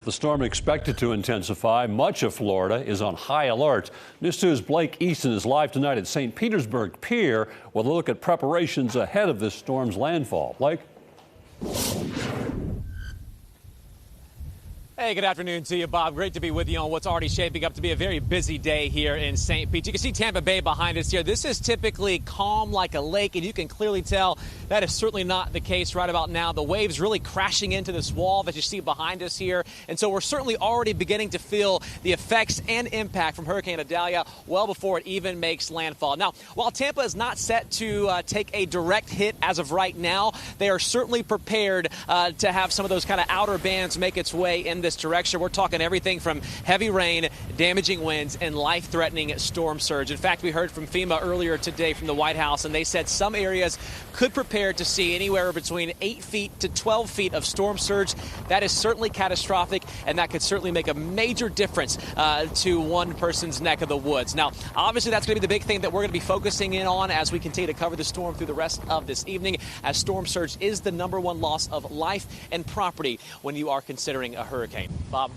The storm expected to intensify. Much of Florida is on high alert. News 2's Blake Easton is live tonight at St. Petersburg Pier with a look at preparations ahead of this storm's landfall. Blake? Hey, good afternoon to you, Bob. Great to be with you on what's already shaping up to be a very busy day here in St. Pete. You can see Tampa Bay behind us here. This is typically calm like a lake, and you can clearly tell that is certainly not the case right about now. The waves really crashing into this wall that you see behind us here. And so we're certainly already beginning to feel the effects and impact from Hurricane Idalia well before it even makes landfall. Now, while Tampa is not set to take a direct hit as of right now, they are certainly prepared to have some of those kind of outer bands make its way in this direction. We're talking everything from heavy rain, damaging winds, and life-threatening storm surge. In fact, we heard from FEMA earlier today from the White House, and they said some areas could prepare to see anywhere between 8 feet to 12 feet of storm surge. That is certainly catastrophic, and that could certainly make a major difference to one person's neck of the woods. Now, obviously, that's going to be the big thing that we're going to be focusing in on as we continue to cover the storm through the rest of this evening, as storm surge is the #1 loss of life and property when you are considering a hurricane. Bob?